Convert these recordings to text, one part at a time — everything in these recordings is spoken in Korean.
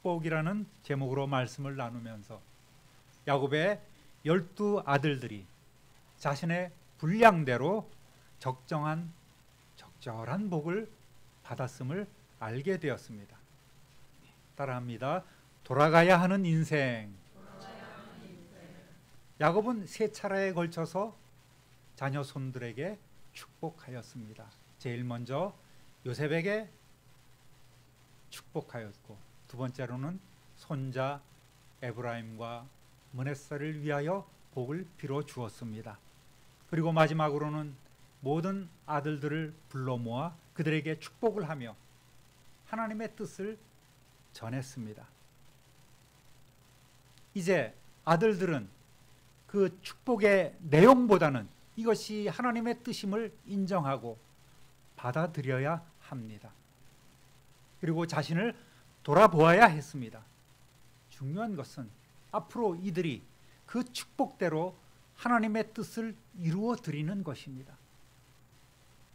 축복이라는 제목으로 말씀을 나누면서 야곱의 12 아들들이 자신의 분량대로 적절한 복을 받았음을 알게 되었습니다. 따라합니다. 돌아가야 하는 인생. 야곱은 3차례에 걸쳐서 자녀 손들에게 축복하였습니다. 제일 먼저 요셉에게 축복하였고, 두 번째로는 손자 에브라임과 므낫세를 위하여 복을 빌어 주었습니다. 그리고 마지막으로는 모든 아들들을 불러 모아 그들에게 축복을 하며 하나님의 뜻을 전했습니다. 이제 아들들은 그 축복의 내용보다는 이것이 하나님의 뜻임을 인정하고 받아들여야 합니다. 그리고 자신을 돌아보아야 했습니다. 중요한 것은 앞으로 이들이 그 축복대로 하나님의 뜻을 이루어 드리는 것입니다.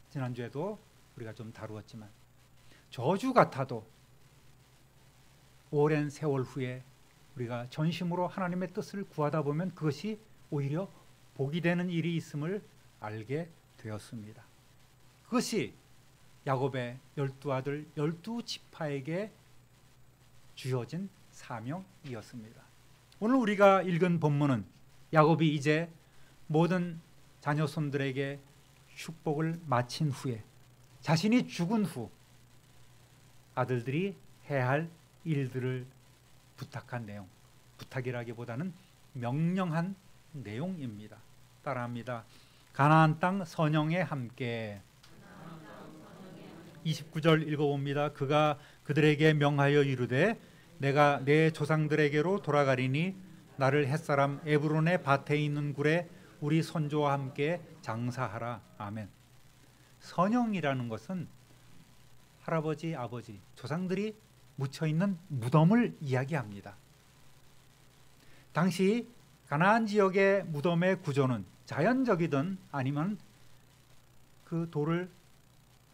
지난주에도 우리가 좀 다루었지만 저주 같아도 오랜 세월 후에 우리가 전심으로 하나님의 뜻을 구하다 보면 그것이 오히려 복이 되는 일이 있음을 알게 되었습니다. 그것이 야곱의 12아들 12지파에게 주어진 사명이었습니다. 오늘 우리가 읽은 본문은 야곱이 이제 모든 자녀손들에게 축복을 마친 후에 자신이 죽은 후 아들들이 해야 할 일들을 부탁한 내용, 부탁이라기보다는 명령한 내용입니다. 따라합니다. 가나안 땅 선영에 함께. 29절 읽어봅니다. 그가 그들에게 명하여 이르되 내가 내 조상들에게로 돌아가리니 나를 햇사람 에브론의 밭에 있는 굴에 우리 손조와 함께 장사하라. 아멘. 선영이라는 것은 할아버지, 아버지, 조상들이 묻혀있는 무덤을 이야기합니다. 당시 가나안 지역의 무덤의 구조는 자연적이든 아니면 그 돌을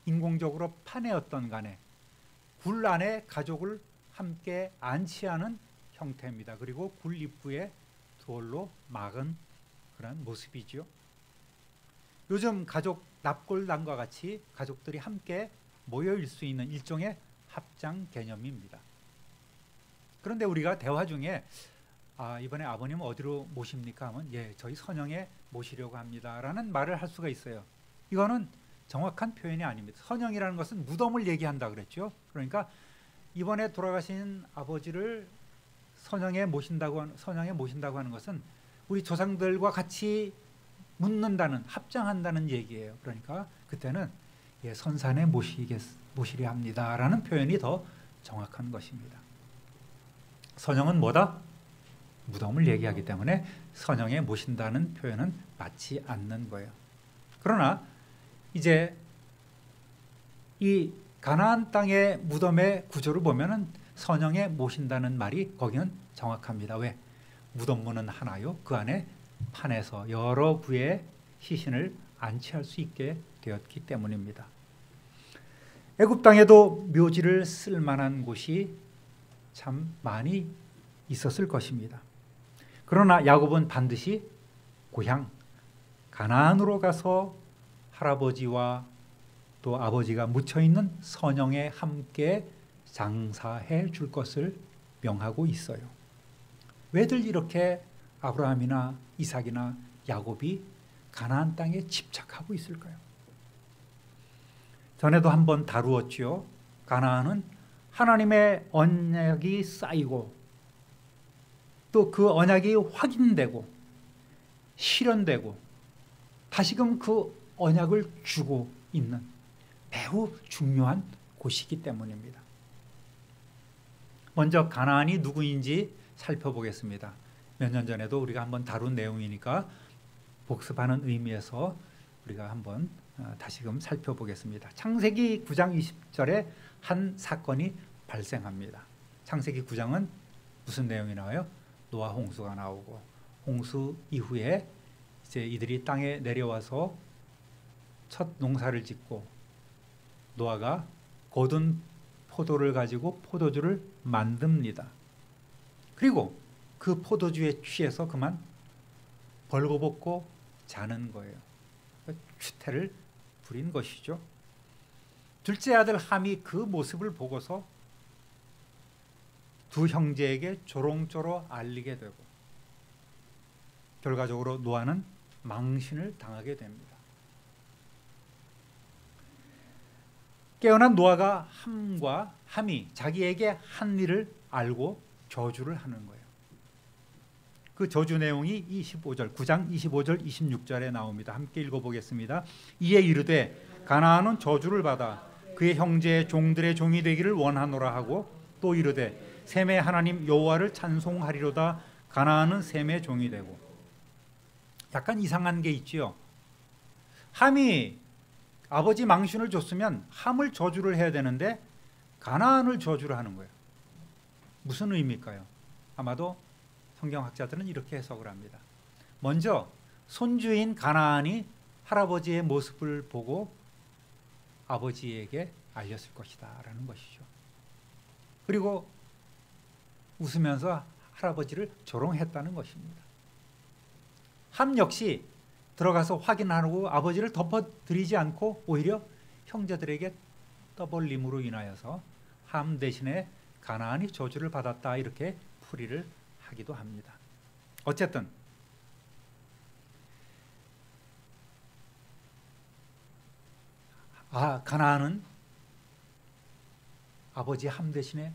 인공적으로 파내었던 간에 굴 안에 가족을 함께 안치하는 형태입니다. 그리고 굴 입구에 돌로 막은 그런 모습이죠. 요즘 가족 납골당과 같이 가족들이 함께 모여일 수 있는 일종의 합장 개념입니다. 그런데 우리가 대화 중에 이번에 아버님 어디로 모십니까? 하면 예, 저희 선영에 모시려고 합니다 라는 말을 할 수가 있어요. 이거는 정확한 표현이 아닙니다. 선영이라는 것은 무덤을 얘기한다 그랬죠. 그러니까 이번에 돌아가신 아버지를 선영에 모신다고 하는 것은 우리 조상들과 같이 묻는다는, 합장한다는 얘기예요. 그러니까 그때는 예, 선산에 모시려 합니다 라는 표현이 더 정확한 것입니다. 선영은 뭐다? 무덤을 얘기하기 때문에 선영에 모신다는 표현은 맞지 않는 거예요. 그러나 이제 이 가나안 땅의 무덤의 구조를 보면은 선영에 모신다는 말이 거기는 정확합니다. 왜? 무덤문은 하나요. 그 안에 판에서 여러 부의 시신을 안치할 수 있게 되었기 때문입니다. 애굽 땅에도 묘지를 쓸 만한 곳이 참 많이 있었을 것입니다. 그러나 야곱은 반드시 고향 가나안으로 가서 할아버지와 또 아버지가 묻혀있는 선영에 함께 장사해 줄 것을 명하고 있어요. 왜들 이렇게 아브라함이나 이삭이나 야곱이 가나안 땅에 집착하고 있을까요? 전에도 한번 다루었죠. 가나안은 하나님의 언약이 쌓이고 또 그 언약이 확인되고 실현되고 다시금 그 언약을 주고 있는 매우 중요한 곳이기 때문입니다. 먼저 가나안이 누구인지 살펴보겠습니다. 몇 년 전에도 우리가 한번 다룬 내용이니까 복습하는 의미에서 우리가 한번 다시금 살펴보겠습니다. 창세기 9장 20절에 한 사건이 발생합니다. 창세기 9장은 무슨 내용이 나와요? 노아 홍수가 나오고 홍수 이후에 이제 이들이 땅에 내려와서 첫 농사를 짓고 노아가 거둔 포도를 가지고 포도주를 만듭니다. 그리고 그 포도주에 취해서 그만 벌거벗고 자는 거예요. 추태를 부린 것이죠. 둘째 아들 함이 그 모습을 보고서 두 형제에게 조롱조로 알리게 되고 결과적으로 노아는 망신을 당하게 됩니다. 깨어난 노아가 함이 자기에게 한 일을 알고 저주를 하는 거예요. 그 저주 내용이 9장 25절 26절에 나옵니다. 함께 읽어보겠습니다. 이에 이르되 가나안은 저주를 받아 그의 형제의 종들의 종이 되기를 원하노라 하고 또 이르되 셈의 하나님 여호와를 찬송하리로다. 가나안은 셈의 종이 되고. 약간 이상한 게 있지요. 함이 아버지 망신을 줬으면 함을 저주를 해야 되는데 가나안을 저주를 하는 거예요. 무슨 의미일까요? 아마도 성경학자들은 이렇게 해석을 합니다. 먼저 손주인 가나안이 할아버지의 모습을 보고 아버지에게 알렸을 것이다 라는 것이죠. 그리고 웃으면서 할아버지를 조롱했다는 것입니다. 함 역시 들어가서 확인하고 아버지를 덮어드리지 않고 오히려 형제들에게 떠벌림으로 인하여서 함 대신에 가나안이 저주를 받았다 이렇게 풀이를 하기도 합니다. 어쨌든 가나안은 아버지 함 대신에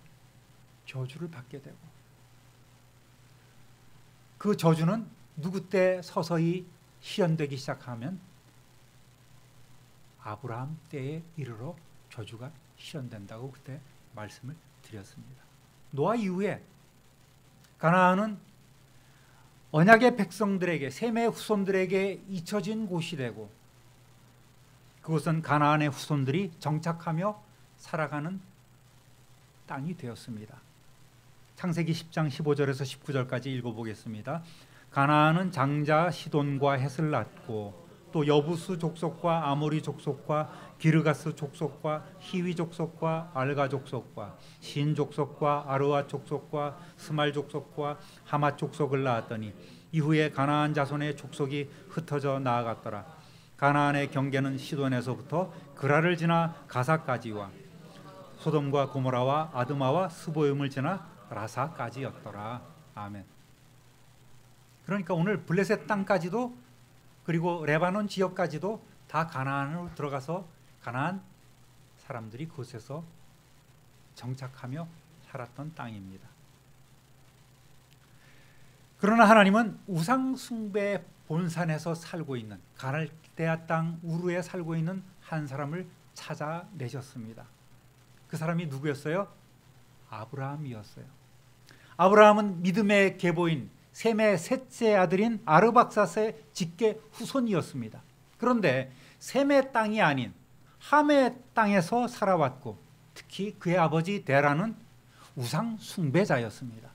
저주를 받게 되고 그 저주는 누구 때 서서히 실현되기 시작하면 아브라함 때에 이르러 저주가 실현된다고 그때 말씀을 드렸습니다. 노아 이후에 가나안은 언약의 백성들에게 셈의 후손들에게 잊혀진 곳이 되고 그곳은 가나안의 후손들이 정착하며 살아가는 땅이 되었습니다. 창세기 10장 15절에서 19절까지 읽어보겠습니다. 가나안은 장자 시돈과 헷을 낳고 또 여부스 족속과 아모리 족속과 기르가스 족속과 히위 족속과 알가 족속과 신 족속과 아르와 족속과 스말 족속과 하맛 족속을 낳았더니 이후에 가나안 자손의 족속이 흩어져 나아갔더라. 가나안의 경계는 시돈에서부터 그라를 지나 가사까지와 소돔과 고모라와 아드마와 스보임을 지나 라사까지였더라. 아멘. 그러니까 오늘 블레셋 땅까지도 그리고 레바논 지역까지도 다 가나안으로 들어가서 가나안 사람들이 그곳에서 정착하며 살았던 땅입니다. 그러나 하나님은 우상 숭배의 본산에서 살고 있는 갈대아 땅 우르에 살고 있는 한 사람을 찾아내셨습니다. 그 사람이 누구였어요? 아브라함이었어요. 아브라함은 믿음의 계보인 셈의 셋째 아들인 아르박사스의 직계 후손이었습니다. 그런데 셈의 땅이 아닌 함의 땅에서 살아왔고 특히 그의 아버지 데라는 우상 숭배자였습니다.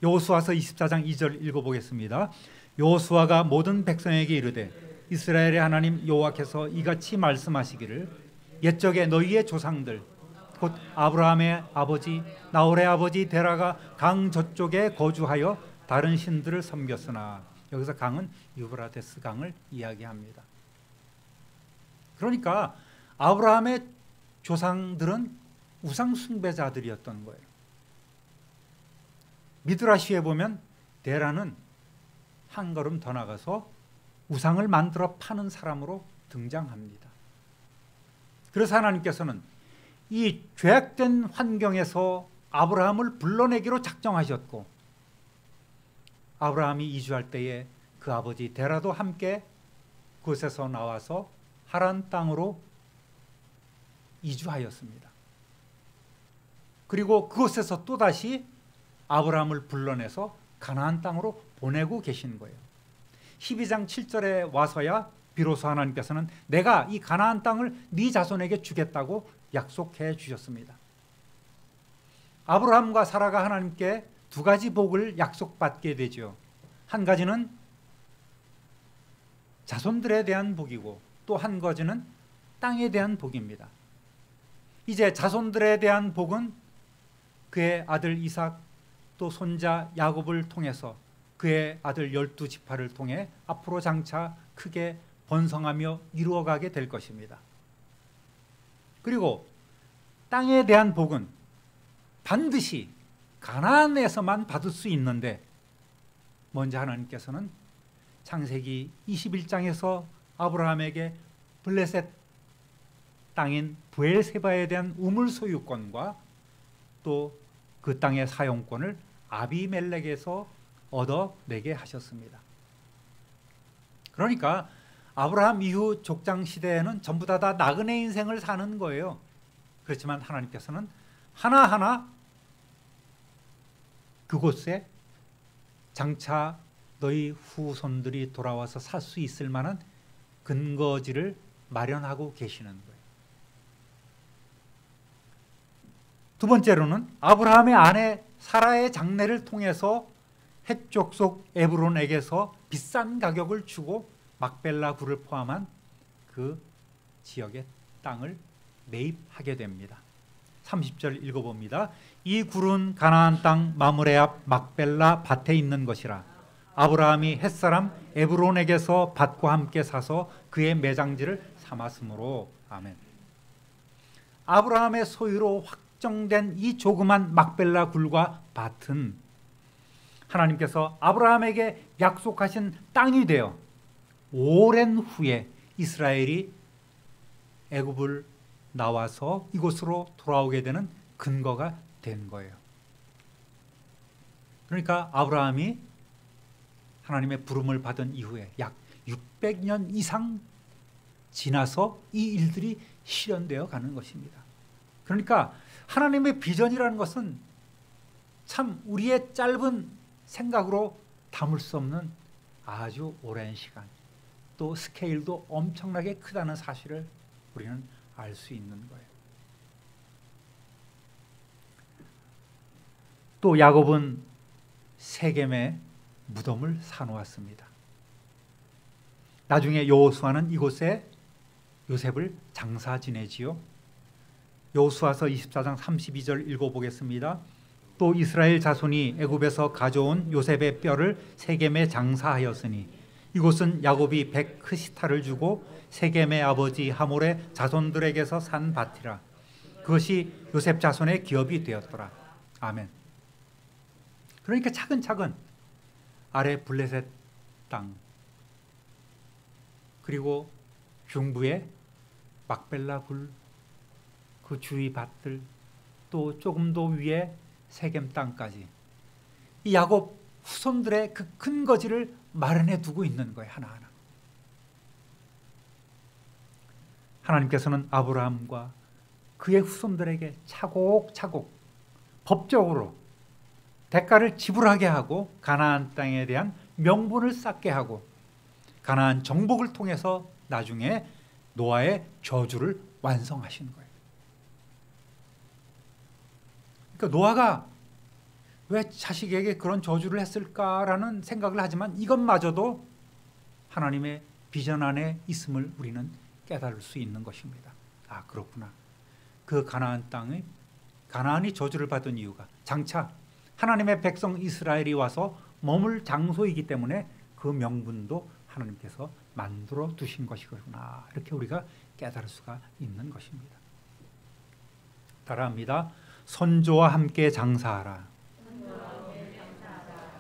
여호수아서 24장 2절 읽어보겠습니다. 여호수아가 모든 백성에게 이르되 이스라엘의 하나님 여호와께서 이같이 말씀하시기를 옛적에 너희의 조상들 곧 아브라함의 아버지 나홀의 아버지 데라가 강 저쪽에 거주하여 다른 신들을 섬겼으나 여기서 강은 유브라데스 강을 이야기합니다. 그러니까 아브라함의 조상들은 우상 숭배자들이었던 거예요. 미드라시에 보면 데라는 한 걸음 더 나가서 우상을 만들어 파는 사람으로 등장합니다. 그래서 하나님께서는 이 죄악된 환경에서 아브라함을 불러내기로 작정하셨고 아브라함이 이주할 때에 그 아버지 데라도 함께 그곳에서 나와서 하란 땅으로 이주하였습니다. 그리고 그곳에서 또다시 아브라함을 불러내서 가나안 땅으로 보내고 계신 거예요. 12장 7절에 와서야 비로소 하나님께서는 내가 이 가나안 땅을 네 자손에게 주겠다고 약속해 주셨습니다. 아브라함과 사라가 하나님께 두 가지 복을 약속받게 되죠. 한 가지는 자손들에 대한 복이고 또 한 가지는 땅에 대한 복입니다. 이제 자손들에 대한 복은 그의 아들 이삭 또 손자 야곱을 통해서 그의 아들 12지파를 통해 앞으로 장차 크게 번성하며 이루어가게 될 것입니다. 그리고 땅에 대한 복은 반드시 가나안에서만 받을 수 있는데, 먼저 하나님께서는 창세기 21장에서 아브라함에게 블레셋 땅인 브엘세바에 대한 우물 소유권과 또 그 땅의 사용권을 아비멜렉에서 얻어내게 하셨습니다. 그러니까 아브라함 이후 족장 시대에는 전부 다 나그네 인생을 사는 거예요. 그렇지만 하나님께서는 하나하나 그곳에 장차 너희 후손들이 돌아와서 살 수 있을 만한 근거지를 마련하고 계시는 거예요. 두 번째로는 아브라함의 아내 사라의 장례를 통해서 헷 족속 에브론에게서 비싼 가격을 주고 막벨라 굴을 포함한 그 지역의 땅을 매입하게 됩니다. 30절 읽어봅니다. 이 굴은 가나안 땅 마므레 앞 막벨라 밭에 있는 것이라. 아브라함이 햇사람 에브론에게서 밭과 함께 사서 그의 매장지를 삼았으므로. 아멘. 아브라함의 소유로 확정된 이 조그만 막벨라 굴과 밭은 하나님께서 아브라함에게 약속하신 땅이 되어 오랜 후에 이스라엘이 애굽을 나와서 이곳으로 돌아오게 되는 근거가 된 거예요. 그러니까 아브라함이 하나님의 부름을 받은 이후에 약 600년 이상 지나서 이 일들이 실현되어 가는 것입니다. 그러니까 하나님의 비전이라는 것은 참 우리의 짧은 생각으로 담을 수 없는 아주 오랜 시간, 또 스케일도 엄청나게 크다는 사실을 우리는 알 수 있는 거예요. 또 야곱은 세겜에 무덤을 사놓았습니다. 나중에 여호수아는 이곳에 요셉을 장사 지내지요. 여호수아서 24장 32절 읽어보겠습니다. 또 이스라엘 자손이 애굽에서 가져온 요셉의 뼈를 세겜에 장사하였으니 이곳은 야곱이 백크시타를 주고 세겜의 아버지 하몰의 자손들에게서 산 밭이라. 그것이 요셉 자손의 기업이 되었더라. 아멘. 그러니까 차근차근 아래 블레셋 땅, 그리고 중부의 막벨라 굴, 그 주위 밭들, 또 조금 더 위에 세겜 땅까지 이 야곱 후손들의 그 근거지를 마련해 두고 있는 거예요. 하나하나. 하나님께서는 아브라함과 그의 후손들에게 차곡차곡 법적으로 대가를 지불하게 하고 가나안 땅에 대한 명분을 쌓게 하고 가나안 정복을 통해서 나중에 노아의 저주를 완성하신 거예요. 그러니까 노아가 왜 자식에게 그런 저주를 했을까라는 생각을 하지만 이것마저도 하나님의 비전 안에 있음을 우리는 깨달을 수 있는 것입니다. 아, 그렇구나. 그 가나안 땅에 가나안이 저주를 받은 이유가 장차 하나님의 백성 이스라엘이 와서 머물 장소이기 때문에 그 명분도 하나님께서 만들어 두신 것이구나. 이렇게 우리가 깨달을 수가 있는 것입니다. 따라합니다. 선조와 함께 장사하라.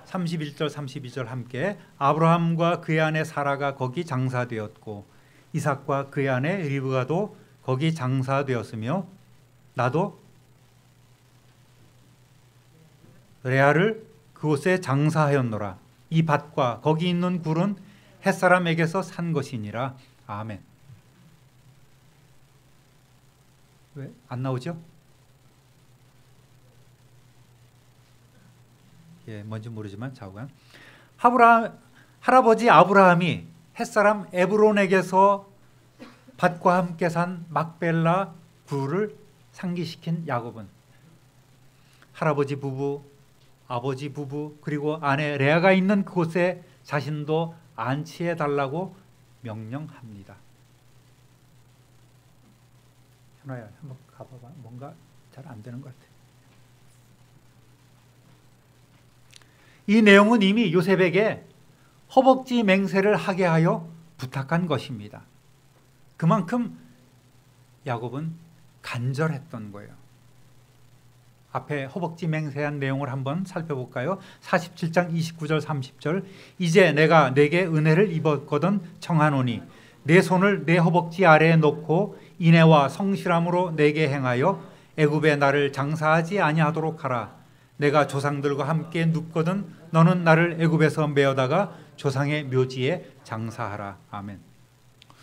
31절 32절 함께. 아브라함과 그의 아내 사라가 거기 장사되었고 이삭과 그의 아내 리브가도 거기 장사되었으며 나도 레아를 그곳에 장사하였노라. 이 밭과 거기 있는 굴은 햇사람에게서 산 것이니라. 아멘. 왜 안 나오죠? 예, 뭔지 모르지만 좌우간. 할아버지 아브라함이 햇사람 에브론에게서 밭과 함께 산 막벨라 굴을 상기시킨 야곱은 할아버지 부부, 아버지 부부, 그리고 아내 레아가 있는 그곳에 자신도 안치해 달라고 명령합니다. 현아야, 한번 가봐봐. 뭔가 잘 안 되는 것 같아. 이 내용은 이미 요셉에게 허벅지 맹세를 하게 하여 부탁한 것입니다. 그만큼 야곱은 간절했던 거예요. 앞에 허벅지 맹세한 내용을 한번 살펴볼까요? 47장 29절 30절. 이제 내가 내게 은혜를 입었거든 청하노니 내 손을 내 허벅지 아래에 놓고 인애와 성실함으로 내게 행하여 애굽에 나를 장사하지 아니하도록 하라. 내가 조상들과 함께 눕거든 너는 나를 애굽에서 메어다가 조상의 묘지에 장사하라. 아멘.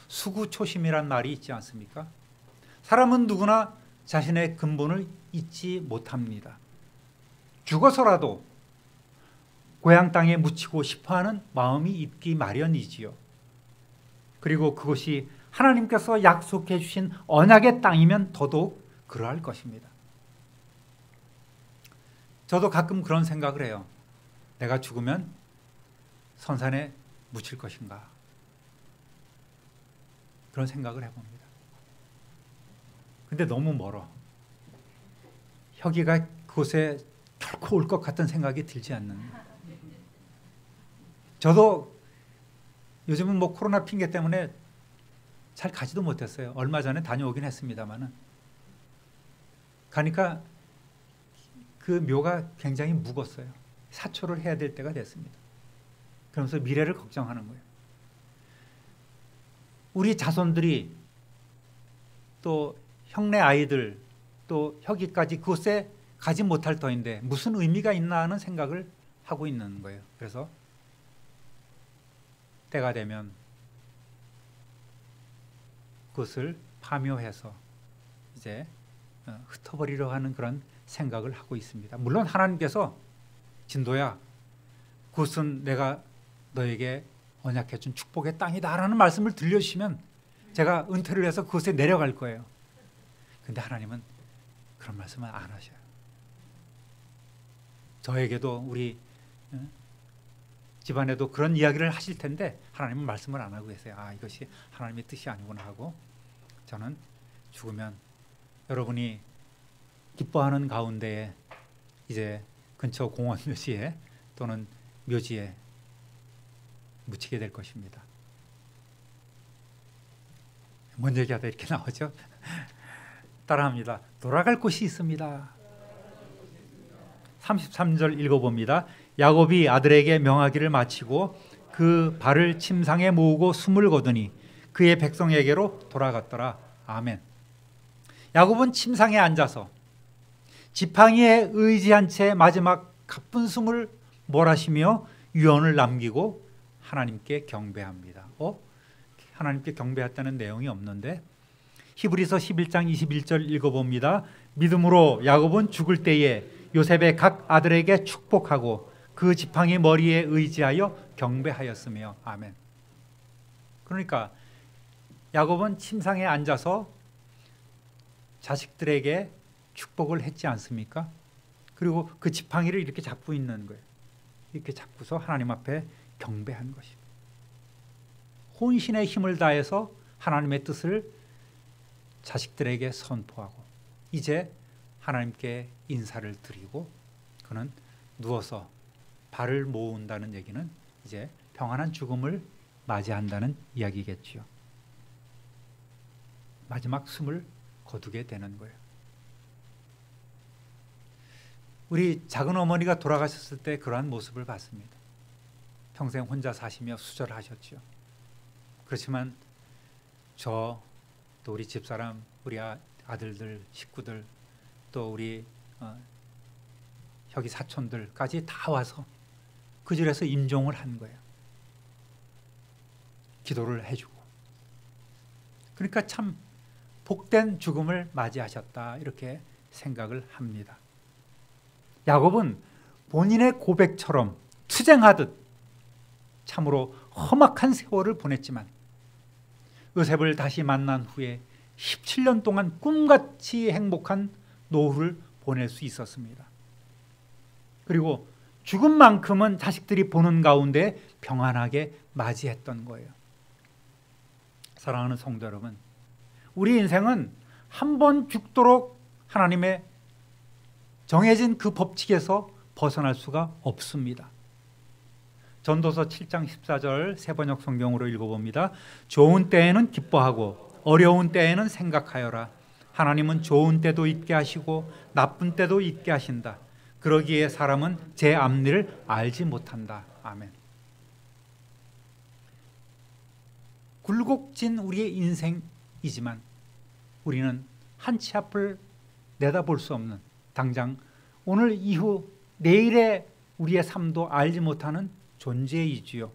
수구초심이란 말이 있지 않습니까? 사람은 누구나 자신의 근본을 잊지 못합니다. 죽어서라도 고향 땅에 묻히고 싶어하는 마음이 있기 마련이지요. 그리고 그것이 하나님께서 약속해 주신 언약의 땅이면 더더욱 그러할 것입니다. 저도 가끔 그런 생각을 해요. 내가 죽으면 선산에 묻힐 것인가? 그런 생각을 해봅니다. 근데 너무 멀어. 혁이가 그곳에 결코 올 것 같은 생각이 들지 않는. 저도 요즘은 뭐 코로나 핑계 때문에 잘 가지도 못했어요. 얼마 전에 다녀오긴 했습니다만은. 가니까 그 묘가 굉장히 묵었어요. 사초를 해야 될 때가 됐습니다. 그러면서 미래를 걱정하는 거예요. 우리 자손들이 또 형네 아이들 또 혁이까지 그곳에 가지 못할 터인데 무슨 의미가 있나 하는 생각을 하고 있는 거예요. 그래서 때가 되면 그것을 파묘해서 이제 흩어버리려 하는 그런 생각을 하고 있습니다. 물론 하나님께서 진도야, 그것은 내가 너에게 언약해 준 축복의 땅이다라는 말씀을 들려주시면 제가 은퇴를 해서 그곳에 내려갈 거예요. 근데 하나님은 그런 말씀을 안 하셔요. 저에게도 우리 집안에도 그런 이야기를 하실 텐데 하나님은 말씀을 안 하고 계세요. 아, 이것이 하나님의 뜻이 아니구나 하고, 저는 죽으면 여러분이 기뻐하는 가운데에 이제 근처 공원 묘지에 또는 묘지에 묻히게 될 것입니다. 뭔 얘기하다 이렇게 나오죠? 따라합니다. 돌아갈 곳이 있습니다. 33절 읽어봅니다. 야곱이 아들에게 명하기를 마치고 그 발을 침상에 모으고 숨을 거두니 그의 백성에게로 돌아갔더라. 아멘. 야곱은 침상에 앉아서 지팡이에 의지한 채 마지막 가쁜 숨을 몰아쉬며 유언을 남기고 하나님께 경배합니다. 하나님께 경배했다는 내용이 없는데 히브리서 11장 21절 읽어봅니다. 믿음으로 야곱은 죽을 때에 요셉의 각 아들에게 축복하고 그 지팡이 머리에 의지하여 경배하였으며. 아멘. 그러니까 야곱은 침상에 앉아서 자식들에게 축복을 했지 않습니까? 그리고 그 지팡이를 이렇게 잡고 있는 거예요. 이렇게 잡고서 하나님 앞에 경배한 것입니다. 혼신의 힘을 다해서 하나님의 뜻을 자식들에게 선포하고 이제 하나님께 인사를 드리고 그는 누워서 발을 모은다는 얘기는 이제 평안한 죽음을 맞이한다는 이야기겠지요. 마지막 숨을 거두게 되는 거예요. 우리 작은 어머니가 돌아가셨을 때 그러한 모습을 봤습니다. 평생 혼자 사시며 수절하셨죠. 그렇지만 저 또 우리 집사람, 우리 아들들, 식구들, 또 우리 혁이 사촌들까지 다 와서 그 절에서 임종을 한 거예요. 기도를 해주고. 그러니까 참 복된 죽음을 맞이하셨다 이렇게 생각을 합니다. 야곱은 본인의 고백처럼 투쟁하듯 참으로 험악한 세월을 보냈지만 요셉을 다시 만난 후에 17년 동안 꿈같이 행복한 노후를 보낼 수 있었습니다. 그리고 죽음만큼은 자식들이 보는 가운데 평안하게 맞이했던 거예요. 사랑하는 성도 여러분, 우리 인생은 한 번 죽도록 하나님의 정해진 그 법칙에서 벗어날 수가 없습니다. 전도서 7장 14절 세번역 성경으로 읽어봅니다. 좋은 때에는 기뻐하고 어려운 때에는 생각하여라. 하나님은 좋은 때도 있게 하시고 나쁜 때도 있게 하신다. 그러기에 사람은 제 앞일을 알지 못한다. 아멘. 굴곡진 우리의 인생이지만 우리는 한 치 앞을 내다볼 수 없는, 당장 오늘 이후 내일의 우리의 삶도 알지 못하는 존재이지요.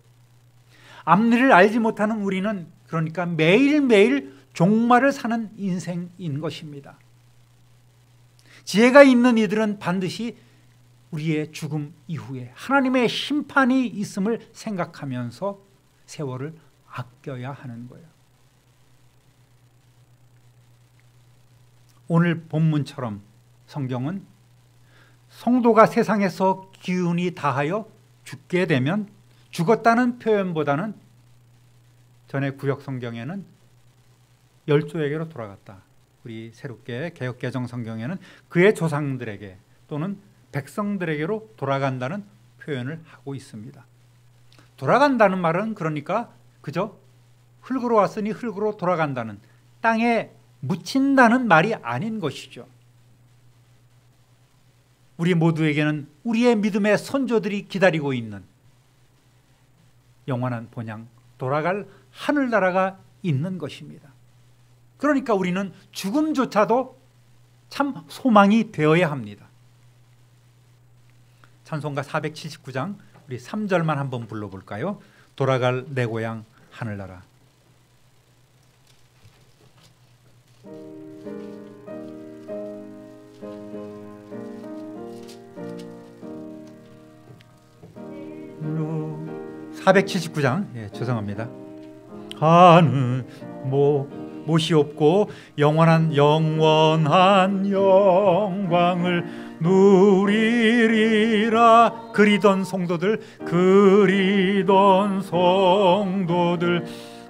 앞일을 알지 못하는 우리는 그러니까 매일매일 종말을 사는 인생인 것입니다. 지혜가 있는 이들은 반드시 우리의 죽음 이후에 하나님의 심판이 있음을 생각하면서 세월을 아껴야 하는 거예요. 오늘 본문처럼 성경은 성도가 세상에서 기운이 다하여 죽게 되면 죽었다는 표현보다는 전에 구역 성경에는 열조에게로 돌아갔다. 우리 새롭게 개역개정 성경에는 그의 조상들에게 또는 백성들에게로 돌아간다는 표현을 하고 있습니다. 돌아간다는 말은 그러니까 그저 흙으로 왔으니 흙으로 돌아간다는, 땅에 묻힌다는 말이 아닌 것이죠. 우리 모두에게는 우리의 믿음의 선조들이 기다리고 있는 영원한 본향, 돌아갈 하늘나라가 있는 것입니다. 그러니까 우리는 죽음조차도 참 소망이 되어야 합니다. 찬송가 479장 우리 3절만 한번 불러볼까요? 돌아갈 내 고향 하늘나라. 로 479장, 예, 죄송합니다. 하늘 못이 없고 영원한 영광을 누리리라. 그리던 성도들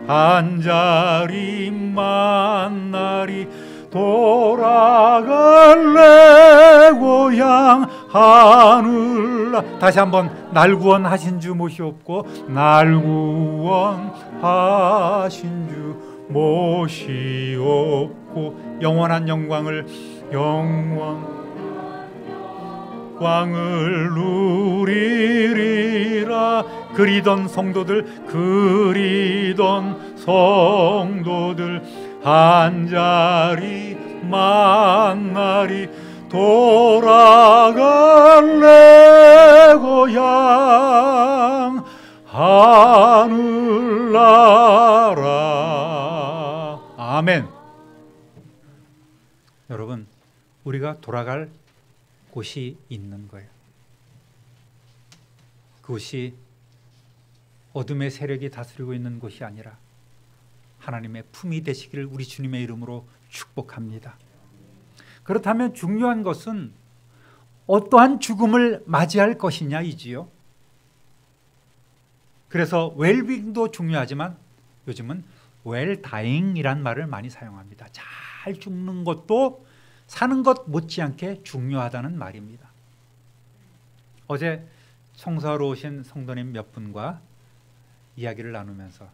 한자리 만나리. 돌아갈래 고향 하늘나. 다시 한번 날 구원하신 주 못이 없고 날 구원하신 주 못이 없고 영원한 영광을 누리리라. 그리던 성도들 한자리 만나리. 돌아갈래 고향 하늘나라. 아멘. 여러분, 우리가 돌아갈 곳이 있는 거예요. 그곳이 어둠의 세력이 다스리고 있는 곳이 아니라 하나님의 품이 되시기를 우리 주님의 이름으로 축복합니다. 그렇다면 중요한 것은 어떠한 죽음을 맞이할 것이냐이지요. 그래서 웰빙도 중요하지만 요즘은 웰다잉이란 말을 많이 사용합니다. 잘 죽는 것도 사는 것 못지않게 중요하다는 말입니다. 어제 청소하러 오신 성도님 몇 분과 이야기를 나누면서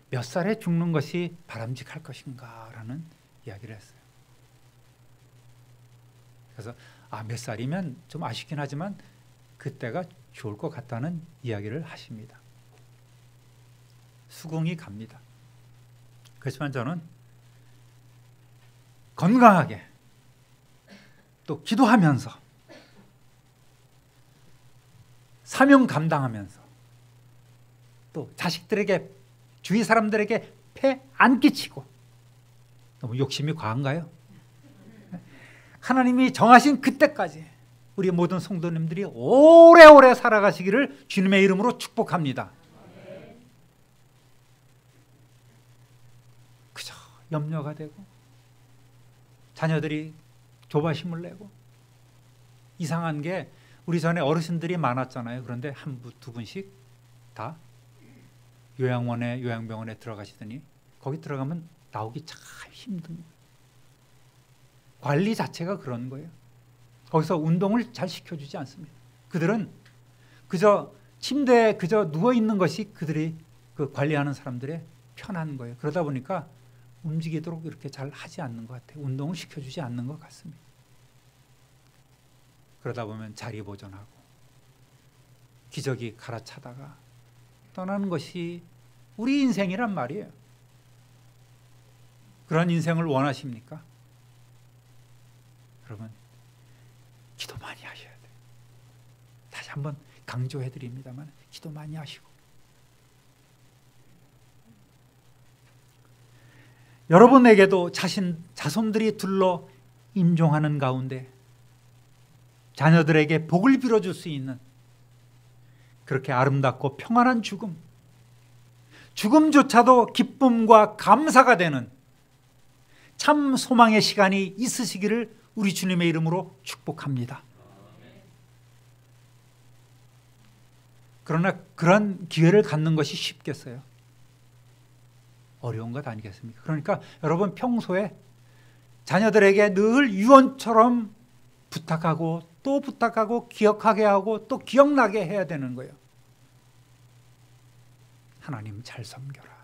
몇 살에 죽는 것이 바람직할 것인가 라는 이야기를 했어요. 그래서 몇 살이면 좀 아쉽긴 하지만 그때가 좋을 것 같다는 이야기를 하십니다. 수긍이 갑니다. 그렇지만 저는 건강하게 또 기도하면서 사명 감당하면서 또 자식들에게, 주위 사람들에게 폐 안 끼치고, 너무 욕심이 과한가요? 하나님이 정하신 그때까지 우리 모든 성도님들이 오래오래 살아가시기를 주님의 이름으로 축복합니다. 그저 염려가 되고 자녀들이 조바심을 내고, 이상한 게 우리 전에 어르신들이 많았잖아요. 그런데 한 분, 두 분씩 다 요양원에, 요양병원에 들어가시더니 거기 들어가면 나오기 참 힘든 거예요. 관리 자체가 그런 거예요. 거기서 운동을 잘 시켜주지 않습니다. 그들은 그저 침대에 그저 누워 있는 것이 그들이 그 관리하는 사람들의 편한 거예요. 그러다 보니까 움직이도록 이렇게 잘 하지 않는 것 같아요. 운동을 시켜주지 않는 것 같습니다. 그러다 보면 자리 보존하고 기저귀 갈아차다가 떠나는 것이 우리 인생이란 말이에요. 그런 인생을 원하십니까? 여러분, 기도 많이 하셔야 돼요. 다시 한번 강조해 드립니다만 기도 많이 하시고, 여러분에게도 자손들이 둘러 임종하는 가운데 자녀들에게 복을 빌어줄 수 있는 그렇게 아름답고 평안한 죽음조차도 기쁨과 감사가 되는 참 소망의 시간이 있으시기를 우리 주님의 이름으로 축복합니다. 그러나 그런 기회를 갖는 것이 쉽겠어요? 어려운 것 아니겠습니까? 그러니까 여러분 평소에 자녀들에게 늘 유언처럼 부탁하고 또 부탁하고 기억하게 하고 또 기억나게 해야 되는 거예요. 하나님 잘 섬겨라.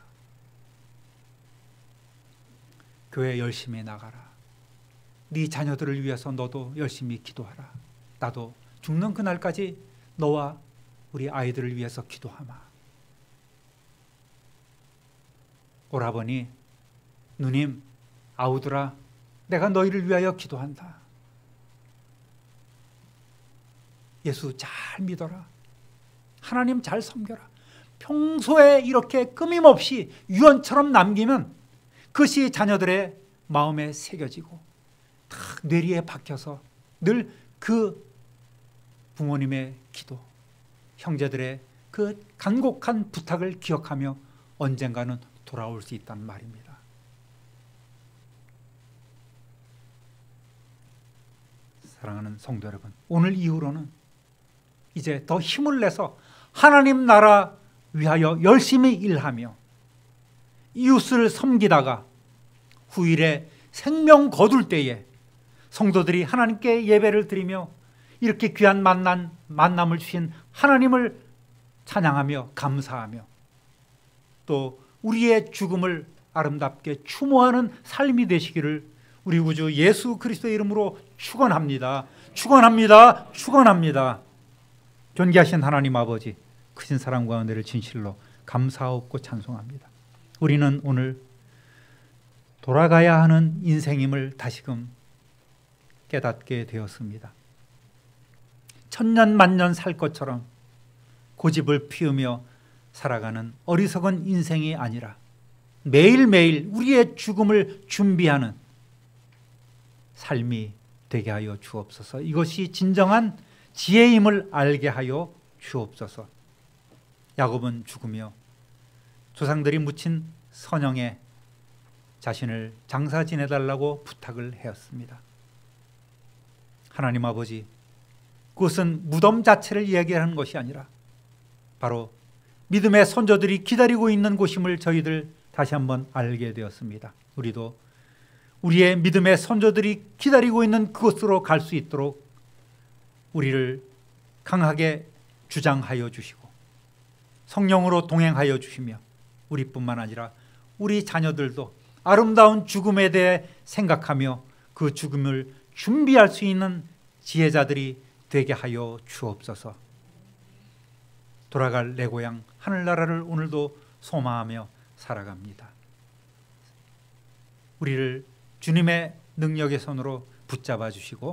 교회 열심히 나가라. 네 자녀들을 위해서 너도 열심히 기도하라. 나도 죽는 그날까지 너와 우리 아이들을 위해서 기도하마. 오라버니, 누님, 아우들아, 내가 너희를 위하여 기도한다. 예수 잘 믿어라. 하나님 잘 섬겨라. 평소에 이렇게 끊임없이 유언처럼 남기면 그것이 자녀들의 마음에 새겨지고 딱 뇌리에 박혀서 늘 그 부모님의 기도, 형제들의 그 간곡한 부탁을 기억하며 언젠가는 돌아올 수 있단 말입니다. 사랑하는 성도 여러분, 오늘 이후로는 이제 더 힘을 내서 하나님 나라 위하여 열심히 일하며 이웃을 섬기다가 후일에 생명 거둘 때에 성도들이 하나님께 예배를 드리며 이렇게 귀한 만남을 주신 하나님을 찬양하며 감사하며 또 우리의 죽음을 아름답게 추모하는 삶이 되시기를 우리 구주 예수 그리스도의 이름으로 축원합니다. 축원합니다. 축원합니다. 존귀하신 하나님 아버지, 크신 사랑과 은혜를 진실로 감사하고 찬송합니다. 우리는 오늘 돌아가야 하는 인생임을 다시금 깨닫게 되었습니다. 천년 만년 살 것처럼 고집을 피우며 살아가는 어리석은 인생이 아니라 매일매일 우리의 죽음을 준비하는 삶이 되게 하여 주옵소서. 이것이 진정한 지혜임을 알게 하여 주옵소서. 야곱은 죽으며 조상들이 묻힌 선영에 자신을 장사 지내달라고 부탁을 하였습니다. 하나님 아버지, 그것은 무덤 자체를 이야기하는 것이 아니라 바로 믿음의 선조들이 기다리고 있는 곳임을 저희들 다시 한번 알게 되었습니다. 우리도 우리의 믿음의 선조들이 기다리고 있는 그곳으로 갈 수 있도록 우리를 강하게 주장하여 주시고 성령으로 동행하여 주시며 우리뿐만 아니라 우리 자녀들도 아름다운 죽음에 대해 생각하며 그 죽음을 준비할 수 있는 지혜자들이 되게 하여 주옵소서. 돌아갈 내 고향 하늘나라를 오늘도 소망하며 살아갑니다. 우리를 주님의 능력의 손으로 붙잡아 주시고